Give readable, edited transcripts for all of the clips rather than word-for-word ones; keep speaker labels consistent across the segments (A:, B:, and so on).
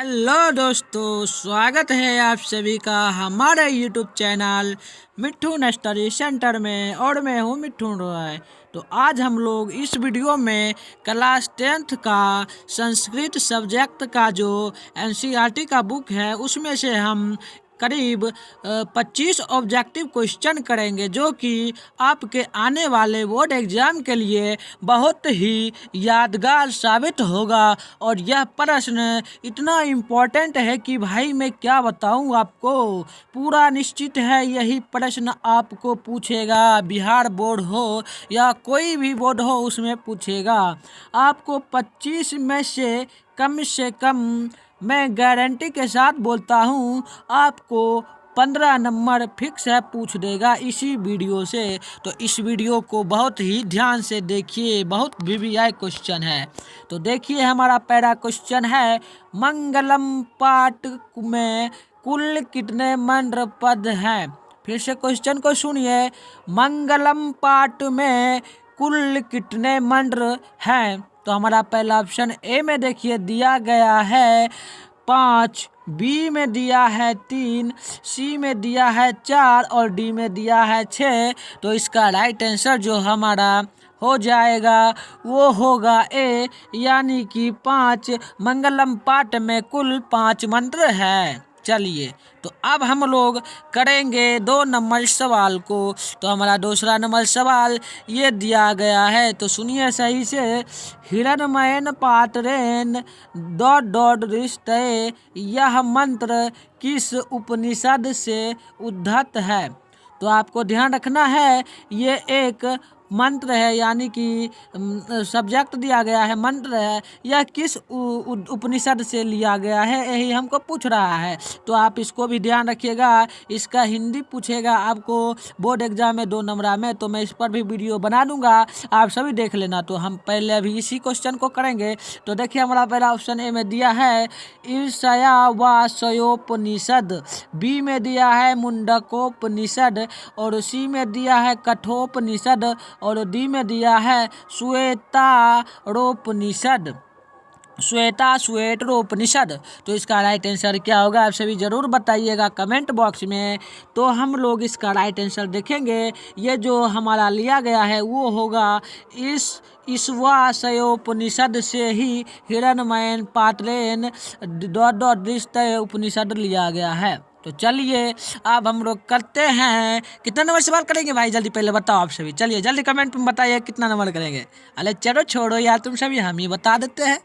A: Hello दोस्तों, स्वागत है आप सभी का हमारे YouTube channel Mithun study centre में। और मैं हूँ मिठून रॉय। तो आज हम लोग इस वीडियो में क्लास 10th का संस्कृत सब्जेक्ट का जो एनसीईआरटी का बुक है उसमें से हम करीब 25 ऑब्जेक्टिव क्वेश्चन करेंगे, जो कि आपके आने वाले बोर्ड एग्जाम के लिए बहुत ही यादगार साबित होगा। और यह प्रश्न इतना इम्पोर्टेंट है कि भाई मैं क्या बताऊं आपको, पूरा निश्चित है यही प्रश्न आपको पूछेगा। बिहार बोर्ड हो या कोई भी बोर्ड हो उसमें पूछेगा। आपको 25 में से कम मैं गारंटी के साथ बोलता हूँ आपको 15 नंबर फिक्स है पूछ देगा इसी वीडियो से। तो इस वीडियो को बहुत ही ध्यान से देखिए, बहुत वीवीआई क्वेश्चन है। तो देखिए हमारा पहला क्वेश्चन है, मंगलम पाठ में कुल कितने मंत्र पद हैं। फिर से क्वेश्चन को सुनिए, मंगलम पाठ में कुल कितने मंत्र हैं। तो हमारा पहला ऑप्शन ए में देखिए दिया गया है 5, बी में दिया है 3, सी में दिया है 4 और डी में दिया है 6। तो इसका राइट आंसर जो हमारा हो जाएगा वो होगा ए, यानी कि 5। मंगलम पाठ में कुल 5 मंत्र है। चलिए, तो अब हम लोग करेंगे 2 नंबर सवाल को। तो हमारा दूसरा नंबर सवाल ये दिया गया है, तो सुनिए सही से। हिरण्मयन पात्रेन डॉट डॉट रिष्टय, यह मंत्र किस उपनिषद से उद्धत है। तो आपको ध्यान रखना है ये एक मंत्र है, यानी कि सब्जेक्ट दिया गया है, मंत्र है, यह किस उपनिषद से लिया गया है यही हमको पूछ रहा है। तो आप इसको भी ध्यान रखिएगा, इसका हिंदी पूछेगा आपको बोर्ड एग्जाम में 2 नंबर में। तो मैं इस पर भी वीडियो बना दूंगा, आप सभी देख लेना। तो हम पहले अभी इसी क्वेश्चन को करेंगे। तो देखिए हमारा पहला ऑप्शन ए में दिया है ईशावास्योपनिषद, बी में दिया है मुंडकोपनिषद और सी में दिया है कठोपनिषद और डी में दिया है श्वेताश्वेतरोपनिषद। तो इसका राइट आंसर क्या होगा आप सभी जरूर बताइएगा कमेंट बॉक्स में। तो हम लोग इसका राइट आंसर देखेंगे, ये जो हमारा लिया गया है वो होगा इस ईशावास्योपनिषद से ही हिरण्मयन पात्रेन डॉट डॉट दृष्टय उपनिषद लिया गया है। तो चलिए अब हम लोग करते हैं, कितना नंबर सवाल करेंगे भाई जल्दी पहले बताओ आप सभी। चलिए जल्दी कमेंट में बताइए कितना नंबर करेंगे। अरे चलो छोड़ो यार तुम सभी, हम ही बता देते हैं।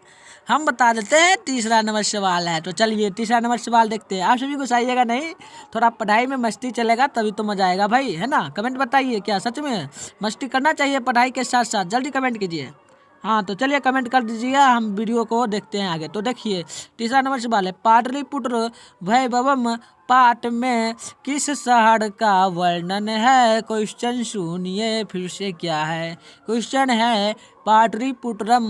A: हम बता देते हैं तीसरा नंबर सवाल है। तो चलिए तीसरा नंबर सवाल देखते हैं। आप सभी को आइएगा नहीं, थोड़ा पढ़ाई में मस्ती चलेगा तभी तो मजा आएगा भाई, है ना। कमेंट बताइए क्या सच में मस्ती करना चाहिए पढ़ाई के साथ साथ, जल्दी कमेंट कीजिए। हाँ तो चलिए कमेंट कर दीजिएगा, हम वीडियो को देखते हैं आगे। तो देखिए तीसरा नंबर सवाल है, पाटलिपुत्र वैभवम पाठ में किस शहर का वर्णन है। क्वेश्चन सुनिए फिर से क्या है। क्वेश्चन है पाटलिपुत्रम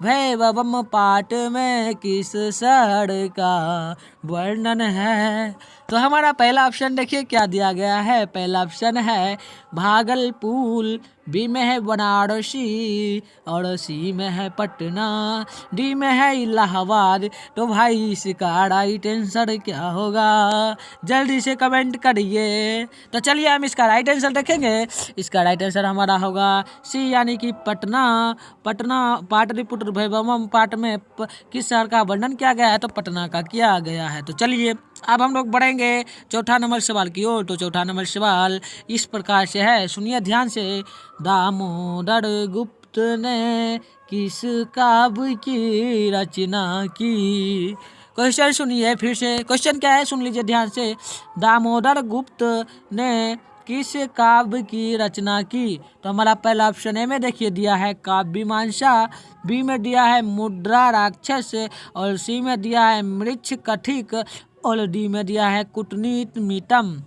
A: वैभवम पाठ में किस शहर का वर्णन है। तो हमारा पहला ऑप्शन देखिए क्या दिया गया है। पहला ऑप्शन है भागलपुर, बी में है बनारसी और सी में है पटना, डी में है इलाहाबाद। तो भाई इसका राइट आंसर क्या होगा जल्दी से कमेंट करिए। तो चलिए हम इसका राइट आंसर देखेंगे। इसका राइट आंसर हमारा होगा सी, यानी कि पटना। पटना पाटलिपुत्र वैभवम पाठ में किस शहर का वर्णन किया गया है, तो पटना का किया गया है। तो चलिए अब हम लोग बढ़ेंगे चौथा नंबर सवाल की ओर। तो चौथा नंबर सवाल इस प्रकार से है, सुनिए ध्यान से। दामोदर गुप्त ने किस काव्य की रचना की। क्वेश्चन सुनिए फिर से, क्वेश्चन क्या है सुन लीजिए ध्यान से। दामोदर गुप्त ने किस काव्य की रचना की। तो हमारा पहला ऑप्शन ए में देखिए दिया है काव्यमीमांसा, बी में दिया है मुद्रा राक्षस और सी में दिया है मृच्छ कठिक और डी में दिया है कूटनीतिनीतम।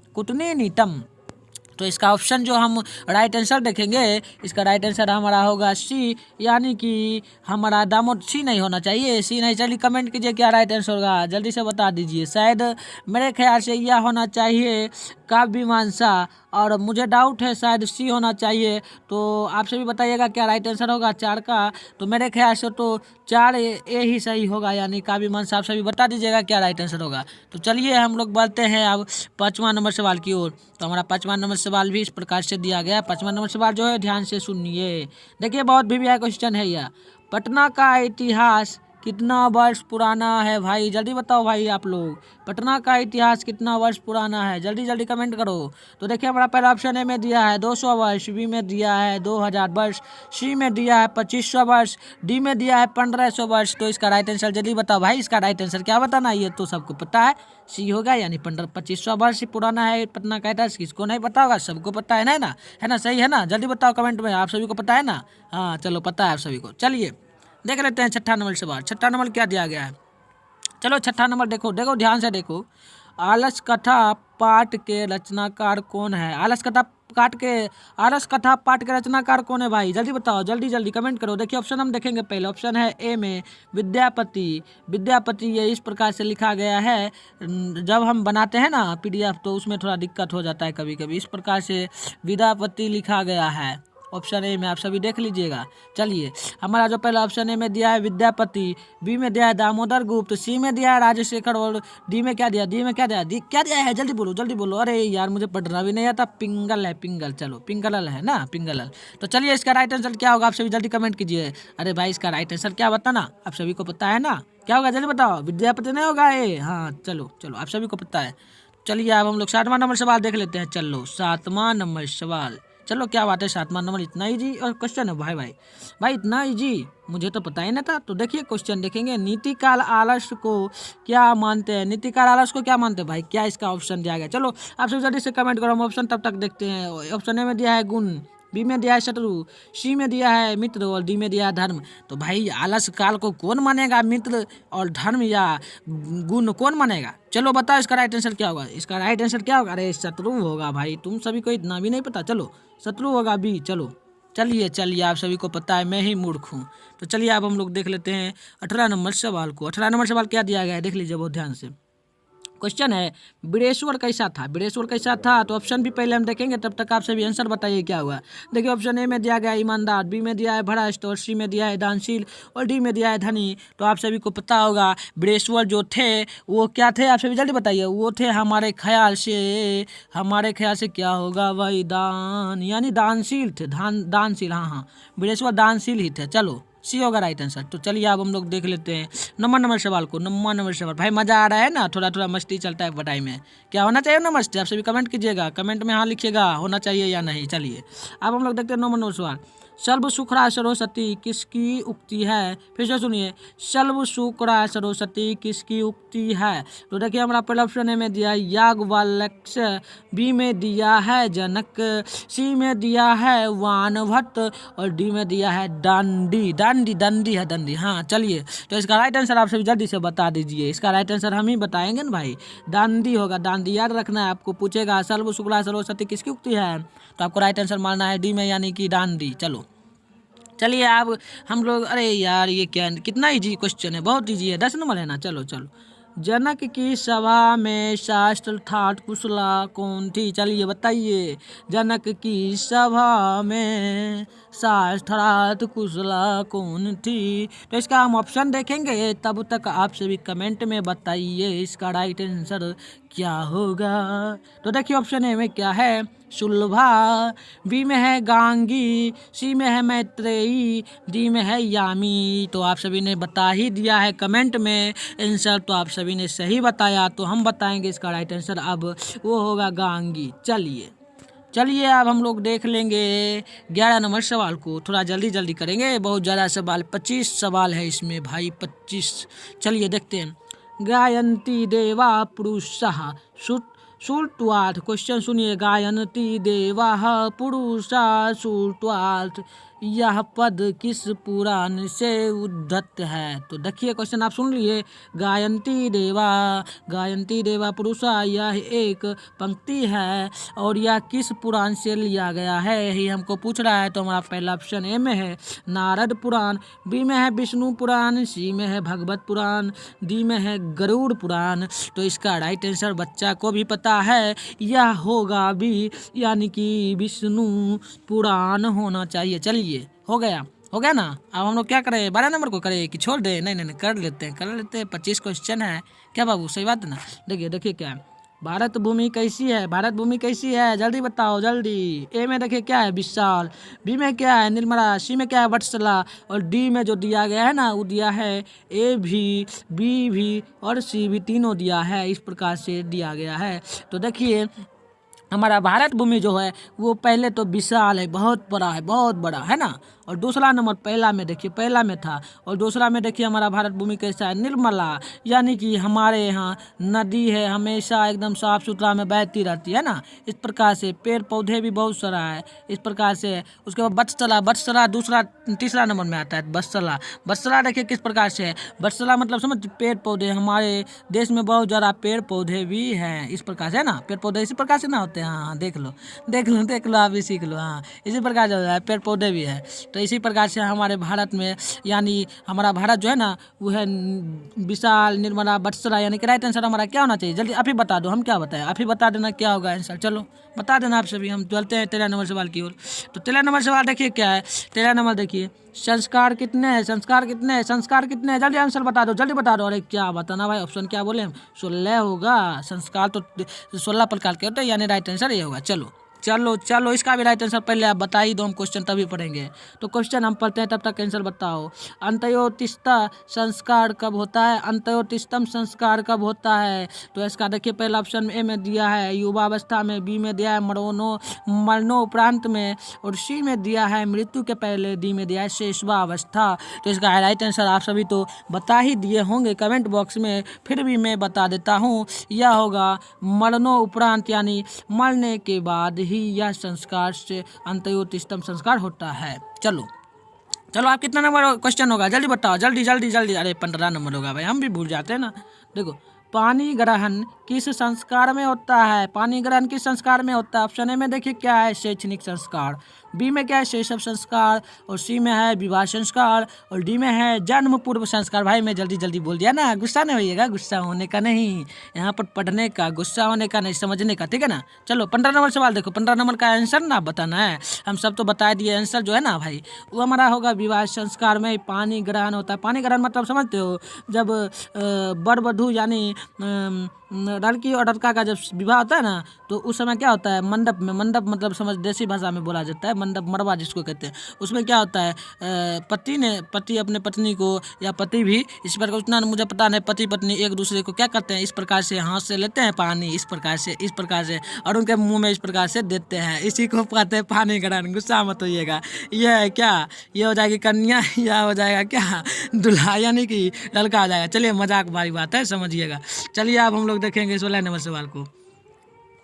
A: तो इसका ऑप्शन जो हम राइट आंसर देखेंगे, इसका राइट आंसर हमारा होगा सी, यानी कि हमारा दामोद सी नहीं होना चाहिए, सी नहीं। चलिए कमेंट कीजिए क्या राइट आंसर होगा, जल्दी से बता दीजिए। शायद मेरे ख्याल से यह होना चाहिए काव्य मीमांसा, और मुझे डाउट है शायद सी होना चाहिए। तो आप सभी बताइएगा क्या राइट आंसर होगा 4 का। तो मेरे ख्याल से तो 4 ए ही सही होगा, यानी काव्य मीमांसा। आप सभी बता दीजिएगा क्या राइट आंसर होगा। तो चलिए हम लोग बढ़ते हैं अब 5वां नंबर सवाल की ओर। तो हमारा 5वां नंबर सवाल भी इस प्रकार से दिया गया है। 5वां नंबर सवाल जो है ध्यान से सुनिए। देखिए बहुत भी क्वेश्चन है यह। पटना का इतिहास कितना वर्ष पुराना है भाई, जल्दी बताओ भाई आप लोग। पटना का इतिहास कितना वर्ष पुराना है, जल्दी जल्दी कमेंट करो। तो देखिए हमारा पहला ऑप्शन ए में दिया है 200 वर्ष, बी में दिया है 2000 वर्ष, सी में दिया है 2500 वर्ष, डी में दिया है 1500 वर्ष। तो इसका राइट आंसर जल्दी बताओ भाई, इसका राइट आंसर क्या बताना, ये तो सबको पता है, सी होगा, यानी 2500 वर्ष पुराना है पटना का इतिहास। किसको नहीं पता होगा, सबको पता है ना, है ना, सही है ना। जल्दी बताओ कमेंट में, आप सभी को पता है ना। हाँ चलो पता है आप सभी को। चलिए देख लेते हैं 6ठा नंबर सवाल। 6ठा नंबर क्या दिया गया है, चलो 6ठा नंबर देखो, देखो ध्यान से देखो। आलस कथा पाठ के रचनाकार कौन है, आलस कथा पाठ के रचनाकार कौन है भाई, जल्दी बताओ, जल्दी जल्दी कमेंट करो। देखिए ऑप्शन हम देखेंगे, पहले ऑप्शन है ए में विद्यापति। विद्यापति ये इस प्रकार से लिखा गया है, जब हम बनाते हैं ना PDF तो उसमें थोड़ा दिक्कत हो जाता है कभी कभी, इस प्रकार से विद्यापति लिखा गया है। ऑप्शन ए में आप सभी देख लीजिएगा। चलिए हमारा जो पहला ऑप्शन ए में दिया है विद्यापति, बी में दिया है दामोदर गुप्त, सी में दिया है राजशेखर, और डी में क्या दिया, क्या दिया है, जल्दी बोलो जल्दी बोलो। अरे यार मुझे पढ़ना भी नहीं आता, पिंगल है पिंगल, चलो पिंगलल है ना, पिंगलल। तो चलिए इसका राइट आंसर क्या होगा, आप सभी जल्दी कमेंट कीजिए। अरे भाई इसका राइट आंसर क्या बताना, आप सभी को पता है ना, क्या होगा जल्दी बताओ। विद्यापति नहीं होगा ये, हाँ चलो चलो आप सभी को पता है। चलिए अब हम लोग 7वां नंबर सवाल देख लेते हैं। चलो 7वां नंबर सवाल, चलो क्या बात है, 7वां नंबर इतना इजी और क्वेश्चन है भाई इतना इजी, मुझे तो पता ही नहीं था। तो देखिए क्वेश्चन देखेंगे, नीतिकाल आलस को क्या मानते हैं, नीतिकाल आलस को क्या मानते हैं भाई, क्या इसका ऑप्शन दिया गया। चलो आप सब जल्दी से कमेंट करो, हम ऑप्शन तब तक देखते हैं। ऑप्शन ए में दिया है गुण, बी में दिया है शत्रु, सी में दिया है मित्र, और डी में दिया है धर्म। तो भाई आलस काल को कौन मानेगा, मित्र और धर्म या गुण कौन मानेगा, चलो बताओ इसका राइट आंसर क्या होगा। इसका राइट आंसर क्या होगा, अरे शत्रु होगा भाई, तुम सभी को इतना भी नहीं पता, चलो शत्रु होगा बी। चलो चलिए आप सभी को पता है, मैं ही मूर्ख हूँ। तो चलिए अब हम लोग देख लेते हैं 18 नंबर सवाल को। 18 नंबर सवाल क्या दिया गया है, देख लीजिए बहुत ध्यान से। क्वेश्चन है बिरेश्वर कैसा था, बिरेश्वर कैसा था। तो ऑप्शन भी पहले हम देखेंगे, तब तक आप सभी आंसर बताइए क्या हुआ। देखिए ऑप्शन ए में दिया गया ईमानदार, बी में दिया है भ्रष्ट, और सी में दिया है दानशील, और डी में दिया है धनी। तो आप सभी को पता होगा बिरेश्वर जो थे वो क्या थे, आप सभी जल्दी बताइए। वो थे हमारे ख्याल से क्या होगा भाई, दान, यानी दानशील थे, दानशील, हाँ बिरेश्वर दानशील ही थे। चलो सी होगा राइट आंसर। तो चलिए अब हम लोग देख लेते हैं नंबर सवाल को। नंबर सवाल भाई मजा आ रहा है ना, थोड़ा थोड़ा मस्ती चलता है पढ़ाई में, क्या होना चाहिए ना मस्ती, आप सभी कमेंट कीजिएगा, कमेंट में हाँ लिखिएगा होना चाहिए या नहीं। चलिए अब हम लोग देखते हैं नंबर सवाल। सर्व सुखरा सरस्वती किसकी उक्ति है, फिर से सुनिए, सर्व सुखरा सरस्वती किसकी उक्ति है। तो देखिए हमारा पहला ऑप्शन ए में दिया है याज्ञवल्क्य, बी में दिया है जनक, सी में दिया है वानभट्ट, और डी में दिया है दंडी। हाँ चलिए तो इसका राइट आंसर आप सभी जल्दी से बता दीजिए। इसका राइट आंसर हम ही बताएंगे ना भाई, दांडी होगा, दांडी याद रखना है आपको। पूछेगा सर्व शुक्ला सरस्वती किसकी उक्ति है, तो आपको राइट आंसर मानना है डी में, यानी कि दांडी। चलिए अब हम लोग, अरे यार ये क्या, कितना इजी क्वेश्चन है, बहुत इजी है, 10 नंबर है ना। चलो जनक की सभा में शास्त्र ठाट कुशला कौन थी, चलिए बताइए। जनक की सभा में शास्त्र ठाट कुशला कौन थी। तो इसका हम ऑप्शन देखेंगे, तब तक आप सभी कमेंट में बताइए इसका राइट आंसर क्या होगा। तो देखिए ऑप्शन ए में क्या है, सुलभा, बी में है गांगी, सी में है मैत्रेयी, डी में है यामी। तो आप सभी ने बता ही दिया है कमेंट में आंसर, तो आप सभी ने सही बताया, तो हम बताएंगे इसका राइट आंसर, अब वो होगा गांगी। चलिए अब हम लोग देख लेंगे 11 नंबर सवाल को, थोड़ा जल्दी करेंगे, बहुत ज़्यादा सवाल, 25 सवाल है इसमें भाई, 25। चलिए देखते हैं। गायन्ति देवा पुरुषः शुल्त्वात्, क्वेश्चन सुनिए, गायन्ति देवा पुरुषः शुल्त्वात्, यह पद किस पुराण से उद्धत है? तो देखिए क्वेश्चन आप सुन लिए, गायंती देवा पुरुषा, यह एक पंक्ति है और यह किस पुराण से लिया गया है, यही हमको पूछ रहा है। तो हमारा पहला ऑप्शन ए में है नारद पुराण, बी में है विष्णु पुराण, सी में है भगवत पुराण, डी में है गरुड़ पुराण। तो इसका राइट आंसर बच्चा को भी पता है, यह होगा भी, यानी कि विष्णु पुराण होना चाहिए। चलिए हो गया ना। अब हम लोग क्या करें, 12 नंबर को करें कि छोड़ दे? नहीं, कर लेते हैं। 25 क्वेश्चन है क्या बाबू, सही बात है ना। देखिए क्या है, भारत भूमि कैसी है, जल्दी बताओ जल्दी। ए में देखिए क्या है, विशाल, बी में क्या है, निर्मला, सी में क्या है, वत्सला, और डी में जो दिया गया है ना, वो दिया है ए भी, बी भी और सी भी, तीनों दिया है। इस प्रकार से दिया गया है। तो देखिए हमारा भारत भूमि जो है वो पहले तो विशाल है, बहुत बड़ा है ना। और दूसरा नंबर पहला में था। और दूसरा में देखिए हमारा भारत भूमि कैसा है, निर्मला, यानी कि हमारे यहाँ नदी है, हमेशा एकदम साफ सुथरा में बहती रहती है ना। इस प्रकार से पेड़ पौधे भी बहुत सारा है, इस प्रकार से। उसके बाद बत्सला तीसरा नंबर में आता है। बत्सला देखिए किस प्रकार से है, बत्सला मतलब समझ, पेड़ पौधे, हमारे देश में बहुत ज़्यादा पेड़ पौधे भी हैं, इस प्रकार से है ना। पेड़ पौधे इसी प्रकार से ना होते हैं। हाँ देख लो आप भी सीख लो। हाँ इसी प्रकार जो है पेड़ पौधे भी है। तो इसी प्रकार से हमारे भारत में, यानी हमारा भारत जो है ना वो है विशाल, निर्मला, बत्सला, यानी कि राइट आंसर हमारा क्या होना चाहिए, जल्दी आप ही बता दो। हम क्या बताएं, आप ही बता देना क्या होगा आंसर। चलो बता देना आप सभी। हम चलते हैं 13 नंबर सवाल की ओर। तो 13 नंबर सवाल देखिए क्या है, 13 नंबर देखिए, संस्कार कितने हैं, जल्दी आंसर बता दो। अरे क्या बताना भाई, ऑप्शन क्या बोले हम, 16 होगा। संस्कार तो 16 प्रकार के होते हैं, यानी राइट आंसर ये होगा। चलो इसका भी राइट आंसर पहले आप बता ही दो, हम क्वेश्चन तभी पढ़ेंगे। तो क्वेश्चन हम पढ़ते हैं, तब तक आंसर बताओ। अंत्योतिष्ठा संस्कार कब होता है, अंत्योतिष्ठम संस्कार कब होता है? तो इसका देखिए पहला ऑप्शन ए में दिया है युवावस्था में, बी में दिया है मरणोपरांत में, और सी में दिया है मृत्यु के पहले, डी में दिया है शेषवावस्था। तो इसका राइट आंसर आप सभी तो बता ही दिए होंगे कमेंट बॉक्स में, फिर भी मैं बता देता हूँ, यह होगा मरणोपरांत, यानी मरने के बाद ही यह संस्कार से अंत्योतिष्ठम संस्कार होता है। चलो आप कितना नंबर क्वेश्चन होगा, जल्दी बताओ, जल्दी। अरे 15 नंबर होगा भाई, हम भी भूल जाते हैं ना। देखो, पानी ग्रहण किस संस्कार में होता है, ऑप्शन ए में देखिए क्या है, शैक्षणिक संस्कार, बी में क्या है, शैशव संस्कार, और सी में है विवाह संस्कार, और डी में है जन्म पूर्व संस्कार। भाई मैं जल्दी बोल दिया ना, गुस्सा नहीं होइएगा, गुस्सा होने का नहीं, यहाँ पर पढ़ने का, गुस्सा होने का नहीं, समझने का, ठीक है ना। चलो 15 नंबर सवाल देखो, 15 नंबर का आंसर ना बताना है, हम सब तो बता दिए। आंसर जो है ना भाई वो हमारा होगा विवाह संस्कार में पानी ग्रहण होता है। पानी ग्रहण मतलब समझते हो, जब वर वधू यानी लड़की और लड़का का जब विवाह होता है ना, तो उस समय क्या होता है, मंडप मतलब समझ, देसी भाषा में बोला जाता है मंडप, मड़वा जिसको कहते हैं। उसमें क्या होता है, पति अपने पत्नी को, या पति भी, इस प्रकार उतना मुझे पता नहीं, पति पत्नी एक दूसरे को क्या करते हैं, इस प्रकार से हाथ से लेते हैं पानी, इस प्रकार से और उनके मुंह में इस प्रकार से देते हैं, इसी को कहते हैं पानी ग्रहण। गुस्सा मत होइएगा, यह है क्या, ये हो जाएगी कन्या, या हो जाएगा क्या दूल्हा, यानी कि लड़का आ जाएगा। चलिए मजाक वाली बात है, समझिएगा। चलिए अब हम लोग देखेंगे 16 नंबर सवाल को।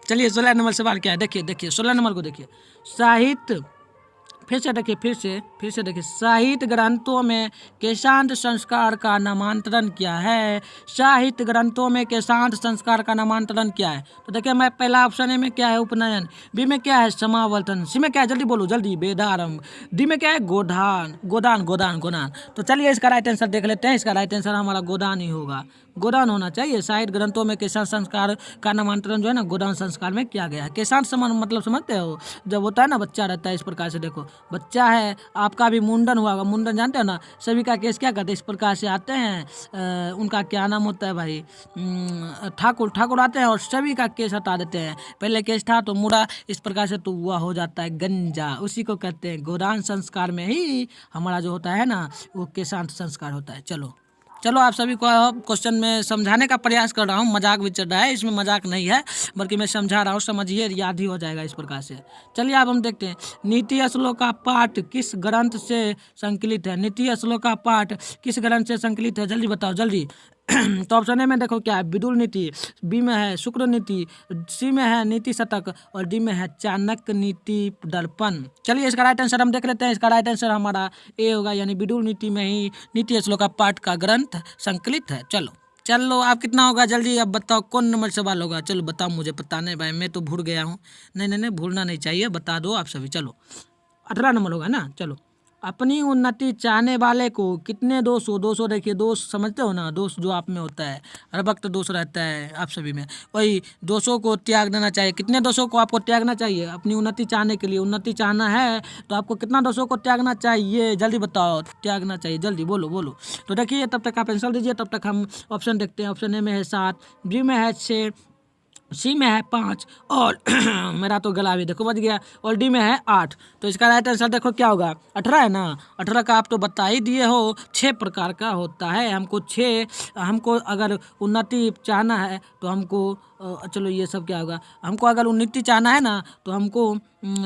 A: चलिए 16 नंबर सवाल क्या है, देखिए 16 नंबर को देखिए, साहित्य, फिर से देखिए, साहित्य ग्रंथों में केशांत संस्कार का नामांतरण क्या है, साहित्य ग्रंथों में केशांत संस्कार का नामांतरण क्या है? तो देखिए मैं पहला ऑप्शन ए में क्या है, उपनयन, बी में क्या है, समावर्तन, सी में क्या है, जल्दी बोलो जल्दी, वेदारंभ, डी में क्या है, गोदान। तो चलिए इसका राइट आंसर देख लेते हैं। इसका राइट आंसर हमारा गोदान ही होगा, गोदान होना चाहिए। साहित्य ग्रंथों में केशांत संस्कार का नामांतरण जो है ना गोदान संस्कार में किया गया है। केशांत समान मतलब समझते हो, जब होता है ना बच्चा रहता है, इस प्रकार से देखो बच्चा है, आपका भी मुंडन हुआ होगा, मुंडन जानते हो ना, सभी का केस क्या करते हैं, इस प्रकार से आते हैं, उनका क्या नाम होता है भाई, ठाकुर आते हैं और सभी का केस हटा देते हैं। पहले केस था तो मुड़ा, इस प्रकार से तो हुआ हो जाता है गंजा, उसी को कहते हैं गोदान संस्कार में ही हमारा जो होता है ना वो केशांत संस्कार होता है। चलो आप सभी को क्वेश्चन में समझाने का प्रयास कर रहा हूँ, मजाक भी चल रहा है, इसमें मजाक नहीं है बल्कि मैं समझा रहा हूँ, समझिए, याद ही हो जाएगा इस प्रकार से। चलिए अब हम देखते हैं, नीति श्लोक का पाठ किस ग्रंथ से संकलित है, नीति श्लोक का पाठ किस ग्रंथ से संकलित है, जल्दी बताओ जल्दी। तो ऑप्शन ए में देखो क्या है, विदुर नीति, बी में है शुक्र नीति, सी में है नीति शतक और डी में है चाणक्य नीति दर्पण। चलिए इसका राइट आंसर हम देख लेते हैं। इसका राइट आंसर हमारा ए होगा, यानी विदुर नीति में ही नीति श्लोक का पाठ का ग्रंथ संकलित है। चलो चलो, आप कितना होगा जल्दी अब बताओ, कौन नंबर सवाल होगा? चलो बताओ, मुझे पता नहीं भाई, मैं तो भूल गया हूँ। नहीं नहीं नहीं, भूलना नहीं चाहिए, बता दो आप सभी। चलो 18 नंबर होगा ना। चलो, अपनी उन्नति चाहने वाले को कितने दोष हो? दोष देखिए, दोष समझते हो ना, दोष जो आप में होता है, हर वक्त दोष रहता है आप सभी में, वही दोषों को त्याग देना चाहिए। कितने दोषों को आपको त्यागना चाहिए अपनी उन्नति चाहने के लिए? उन्नति चाहना है तो आपको कितना दोषों को त्यागना चाहिए? जल्दी बताओ, त्यागना चाहिए, जल्दी बोलो बोलो। तो देखिए तब तक आप आंसर दीजिए, तब तक हम ऑप्शन देखते हैं। ऑप्शन ए में है 7, बी में है 6, सी में है 5 और मेरा तो गला भी देखो बच गया, और डी में है 8। तो इसका राइट आंसर देखो क्या होगा, 18 है ना। 18 का आप तो बता ही दिए हो, 6 प्रकार का होता है। हमको अगर उन्नति चाहना है तो हमको चलो ये सब क्या होगा, हमको अगर उन्नति चाहना है ना तो हमको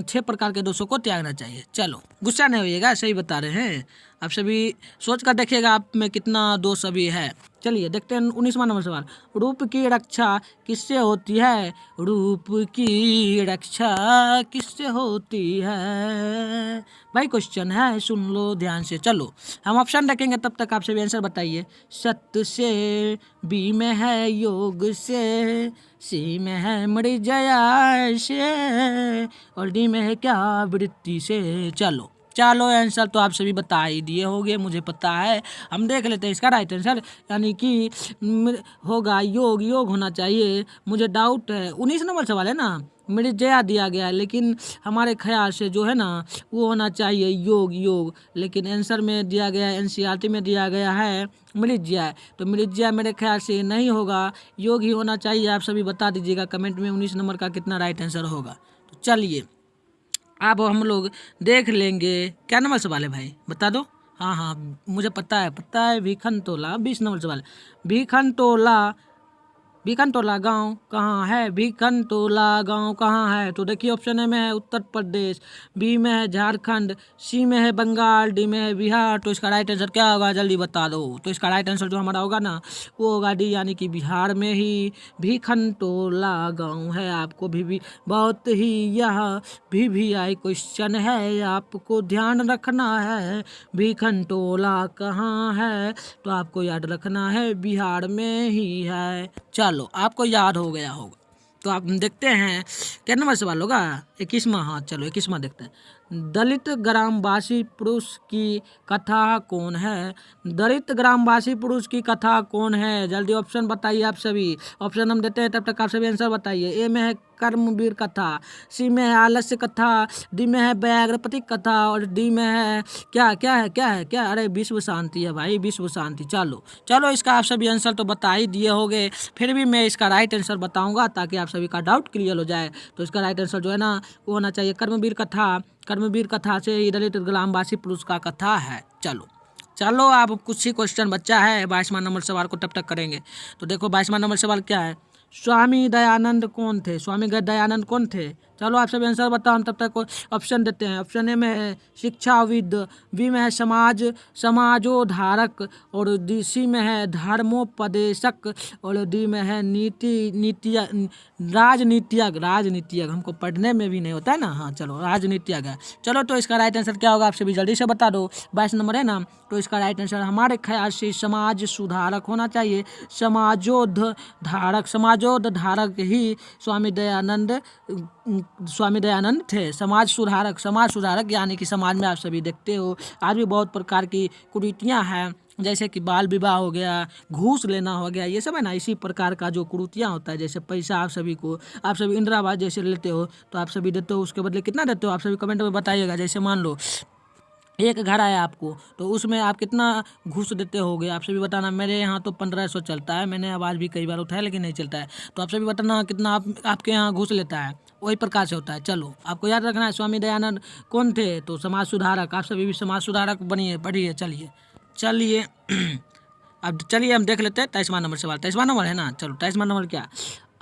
A: 6 प्रकार के दोषों को त्यागना चाहिए। चलो गुस्सा नहीं होइएगा, सही बता रहे हैं। आप सभी सोच कर देखिएगा आप में कितना दोष अभी है। चलिए देखते हैं 19वां नंबर सवाल। रूप की रक्षा किससे होती है? रूप की रक्षा किससे होती है? भाई क्वेश्चन है, सुन लो ध्यान से। चलो हम ऑप्शन देखेंगे, तब तक आप सभी आंसर बताइए। सत्य से, बी में है योग से, सी में है मृजया से और डी में है क्या, वृत्ति से। चलो चलो आंसर तो आप सभी बता ही दिए होंगे, मुझे पता है। हम देख लेते हैं इसका राइट आंसर, यानी कि होगा योग। योग होना चाहिए, मुझे डाउट है। 19 नंबर सवाल है ना, मृजया दिया गया है, लेकिन हमारे ख्याल से जो है ना वो होना चाहिए योग। योग लेकिन आंसर में दिया गया है, एनसीईआरटी में दिया गया है मृजया, तो मृजया मेरे ख्याल से नहीं होगा, योग ही होना चाहिए। आप सभी बता दीजिएगा कमेंट में 19 नंबर का कितना राइट आंसर होगा। तो चलिए अब हम लोग देख लेंगे, क्या नंबर सवाल है भाई बता दो। हाँ हाँ मुझे पता है, भीखनटोला 20 नंबर सवाल। भीखनटोला गांव कहाँ है? भीखनटोला गांव कहाँ है? तो देखिए ऑप्शन ए में है उत्तर प्रदेश, बी में है झारखंड, सी में है बंगाल, डी में है बिहार। तो इसका राइट आंसर क्या होगा जल्दी बता दो। तो इसका राइट आंसर जो हमारा होगा ना वो होगा डी, यानी कि बिहार में ही भीखनटोला गांव है। आपको भी बहुत ही यह VVI क्वेश्चन है, आपको ध्यान रखना है। भीखनटोला कहाँ है? तो आपको याद रखना है बिहार में ही है। चलो आपको याद हो गया होगा, तो आप देखते हैं क्या नंबर सवाल होगा, 21वां। हाँ चलो 21वां देखते हैं। दलित ग्रामवासी पुरुष की कथा कौन है? दलित ग्रामवासी पुरुष की कथा कौन है? जल्दी ऑप्शन बताइए आप सभी। ऑप्शन हम देते हैं, तब तक आप सभी आंसर बताइए। ए में है कर्मवीर कथा, सी में है आलस्य कथा, डी में है व्याघ्रपति कथा और डी में है क्या? अरे विश्व शांति है भाई, विश्व शांति। चलो इसका आप सभी आंसर तो बता ही दिए होंगे, फिर भी मैं इसका राइट आंसर बताऊंगा ताकि आप सभी का डाउट क्लियर हो जाए। तो इसका राइट आंसर जो है ना वो होना चाहिए कर्मवीर कथा। कर्मवीर कथा से ही दलित ग्रामवासी पुरुष का कथा है। चलो आप कुछ ही क्वेश्चन बच्चा है, 22वां नंबर सवाल को तब तक करेंगे। तो देखो 22वां नंबर सवाल क्या है, स्वामी दयानंद कौन थे? स्वामी दयानंद कौन थे? चलो आप सभी आंसर बताओ, हम तब तक ऑप्शन देते हैं। ऑप्शन ए में है शिक्षाविद, बी में है समाजोधारक और सी में है धर्मोपदेशक और डी में है राजनीतिज्ञ। हमको पढ़ने में भी नहीं होता है ना। हाँ चलो राजनीतिज्ञ है। चलो तो इसका राइट आंसर क्या होगा आप सभी जल्दी से बता दो। 22 नंबर है ना, तो इसका राइट आंसर हमारे ख्याल से समाज सुधारक होना चाहिए। समाजोधारक ही स्वामी दयानंद थे। समाज सुधारक यानी कि समाज में आप सभी देखते हो आज भी बहुत प्रकार की कुरीतियां हैं, जैसे कि बाल विवाह हो गया, घूस लेना हो गया, ये सब है ना। इसी प्रकार का जो कुरीतियां होता है, जैसे पैसा आप सभी इंदिरा आवास जैसे लेते हो तो आप सभी देते हो, उसके बदले कितना देते हो आप सभी कमेंट में बताइएगा। जैसे मान लो एक घर आया आपको, तो उसमें आप कितना घूस देते होगे आप सभी बताना। मेरे यहाँ तो 1500 चलता है, मैंने आवाज़ भी कई बार उठाया लेकिन नहीं चलता है। तो आप सभी बताना कितना आपके यहाँ घूस लेता है, वही प्रकार से होता है। चलो आपको याद रखना है स्वामी दयानंद कौन थे, तो समाज सुधारक। आप सभी भी समाज सुधारक बनिए, पढ़िए। चलिए अब चलिए हम देख लेते हैं 23वां नंबर सवाल। 23वां नंबर है ना, चलो 23वां नंबर क्या,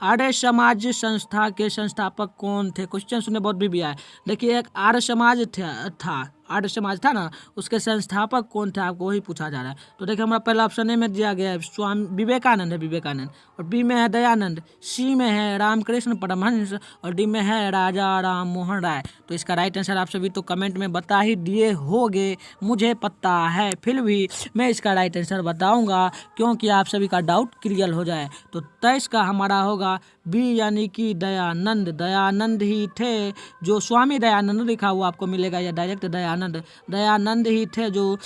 A: आर्य समाज संस्था के संस्थापक कौन थे? क्वेश्चन सुनने बहुत भी आया। देखिए एक आर्य समाज था, आर्य समाज था ना, उसके संस्थापक कौन थे, आपको वही पूछा जा रहा है। तो देखिए हमारा पहला ऑप्शन ए में दिया गया है स्वामी विवेकानंद है, विवेकानंद। और बी में है दयानंद, सी में है रामकृष्ण परमहंस और डी में है राजा राम मोहन राय। तो इसका राइट आंसर आप सभी तो कमेंट में बता ही दिए होगे, मुझे पता है, फिर भी मैं इसका राइट आंसर बताऊंगा क्योंकि आप सभी का डाउट क्लियर हो जाए। तो 23 का हमारा होगा बी यानी कि दयानंद। दयानंद ही थे जो स्वामी दयानंद लिखा हुआ आपको मिलेगा या डायरेक्ट दयानंद। दयानंद ही थे जो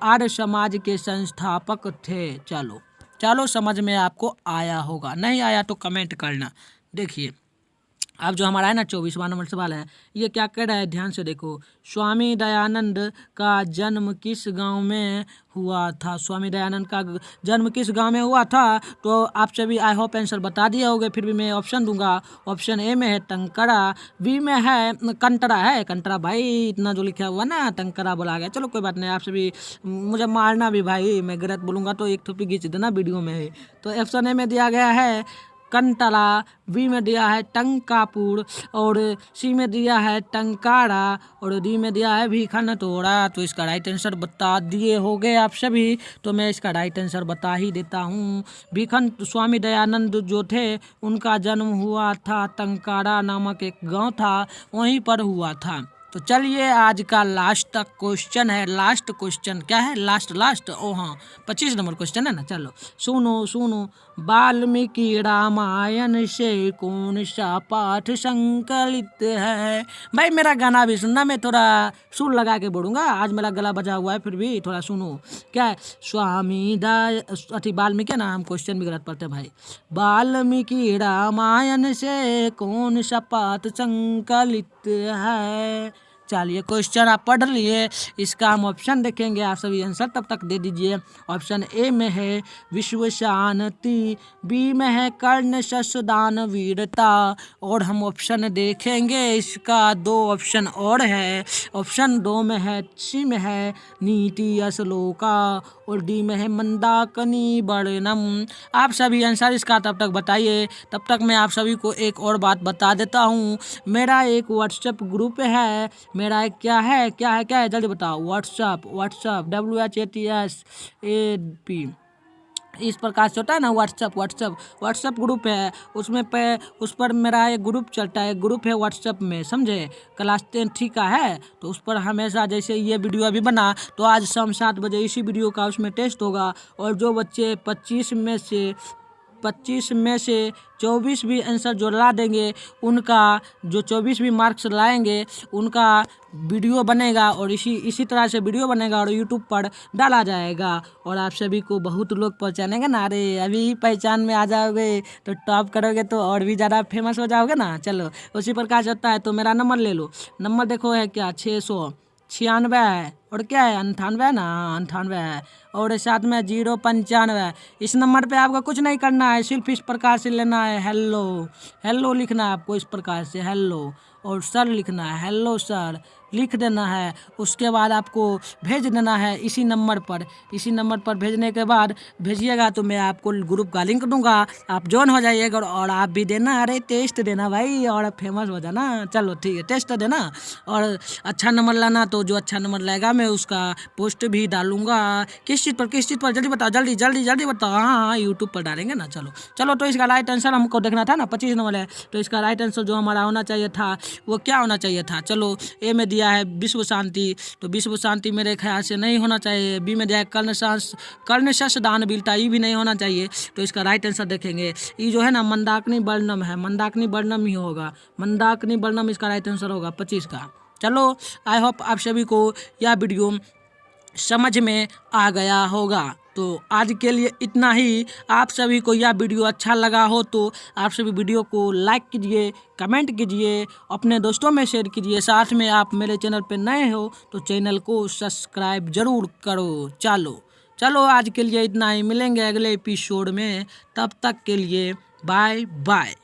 A: आर्य समाज के संस्थापक थे। चलो समझ में आपको आया होगा, नहीं आया तो कमेंट करना। देखिए अब जो हमारा है ना 24वां नंबर सवाल है, ये क्या कह रहा है, ध्यान से देखो। स्वामी दयानंद का जन्म किस गांव में हुआ था? स्वामी दयानंद का जन्म किस गांव में हुआ था? तो आप सभी आई होप आंसर बता दिए होंगे, फिर भी मैं ऑप्शन दूंगा। ऑप्शन ए में है टंकरा, बी में है कंटरा, है कंटरा भाई, इतना जो लिखा हुआ ना टंकरा बोला गया। चलो कोई बात नहीं, आप सभी मुझे मारना भी भाई, मैं गलत बोलूँगा तो एक थोपी खींच देना वीडियो में। तो ऑप्शन ए में दिया गया है कंटला, बी में दिया है टंकापुर और सी में दिया है टंकारा और डी में दिया है भीखनटोड़ा। तो इसका राइट आंसर बता दिए होंगे आप सभी, तो मैं इसका राइट आंसर बता ही देता हूँ। स्वामी दयानंद जो थे उनका जन्म हुआ था टंकारा नामक एक गांव था, वहीं पर हुआ था। तो चलिए आज का लास्ट क्वेश्चन है। लास्ट क्वेश्चन क्या है? लास्ट ओ हाँ 25 नंबर क्वेश्चन है ना। चलो सुनो। वाल्मीकि रामायण से कौन सा पाठ संकलित है? भाई मेरा गाना भी सुनना, मैं थोड़ा सुर लगा के बोलूँगा, आज मेरा गला बजा हुआ है, फिर भी थोड़ा सुनो। क्या है? वाल्मीकि ना, हम क्वेश्चन भी गलत पढ़ते भाई। वाल्मीकि रामायण से कौन सा पाठ संकलित है? चलिए क्वेश्चन आप पढ़ लिए, इसका हम ऑप्शन देखेंगे, आप सभी आंसर तब तक दे दीजिए। ऑप्शन ए में है विश्व शांति, बी में है कर्ण शस्त्रदान वीरता और हम ऑप्शन देखेंगे इसका 2 ऑप्शन और है। ऑप्शन 2 में है, सी में है नीति श्लोका और डी में है मंदाकिनी वर्णम। आप सभी आंसर इसका तब तक बताइए, तब तक मैं आप सभी को एक और बात बता देता हूँ। मेरा एक व्हाट्सएप ग्रुप है, मेरा एक क्या है जल्दी बताओ। व्हाट्सएप WHATSAP इस प्रकार से होता है ना व्हाट्सएप ग्रुप है। उस पर मेरा एक ग्रुप चलता है, ग्रुप है व्हाट्सएप में, समझे? क्लास 10 का है, तो उस पर हमेशा जैसे ये वीडियो अभी बना तो आज शाम 7 बजे इसी वीडियो का उसमें टेस्ट होगा और जो बच्चे 25 में से 24 भी आंसर जो ला देंगे, उनका जो 24 भी मार्क्स लाएंगे उनका वीडियो बनेगा और इसी तरह से वीडियो बनेगा और यूट्यूब पर डाला जाएगा और आप सभी को बहुत लोग पहचानेंगे ना। अरे अभी पहचान में आ जाओगे तो टॉप करोगे तो और भी ज़्यादा फेमस हो जाओगे ना। चलो उसी प्रकार से होता है। तो मेरा नंबर ले लो, नंबर देखो है क्या 696 है और क्या है 98 ना, 98 है और साथ में 095। इस नंबर पे आपको कुछ नहीं करना है, सिर्फ इस प्रकार से लेना है हेलो लिखना है आपको, इस प्रकार से हेलो और सर लिखना है, हेलो सर लिख देना है। उसके बाद आपको भेज देना है इसी नंबर पर भेजने के बाद भेजिएगा तो मैं आपको ग्रुप का लिंक दूंगा, आप ज्वाइन हो जाइएगा और आप भी देना, अरे टेस्ट देना भाई और फेमस हो जाना। चलो ठीक है, टेस्ट देना और अच्छा नंबर लाना, तो जो अच्छा नंबर लाएगा मैं उसका पोस्ट भी डालूंगा। किस चीज़ पर जल्दी बताओ, जल्दी बताओ। हाँ यूट्यूब पर डालेंगे ना। चलो तो इसका राइट आंसर हमको देखना था ना, 25 नंबर है, तो इसका राइट आंसर जो हमारा होना चाहिए था वो क्या होना चाहिए था? चलो ए में दिया है विश्व शांति, तो विश्व शांति मेरे ख्याल से नहीं होना चाहिए। बी में दिया है कर्ण शस्त्रदान वीरता, ये भी नहीं होना चाहिए। तो इसका राइट आंसर देखेंगे, ये जो है ना मंदाकिनी वर्णम है, मंदाकिनी वर्णम ही होगा, मंदाकिनी वर्णम इसका राइट आंसर होगा 25 का। चलो आई होप आप सभी को यह वीडियो समझ में आ गया होगा। तो आज के लिए इतना ही। आप सभी को यह वीडियो अच्छा लगा हो तो आप सभी वीडियो को लाइक कीजिए, कमेंट कीजिए, अपने दोस्तों में शेयर कीजिए। साथ में आप मेरे चैनल पर नए हो तो चैनल को सब्सक्राइब जरूर करो। चलो आज के लिए इतना ही, मिलेंगे अगले एपिसोड में, तब तक के लिए बाय बाय।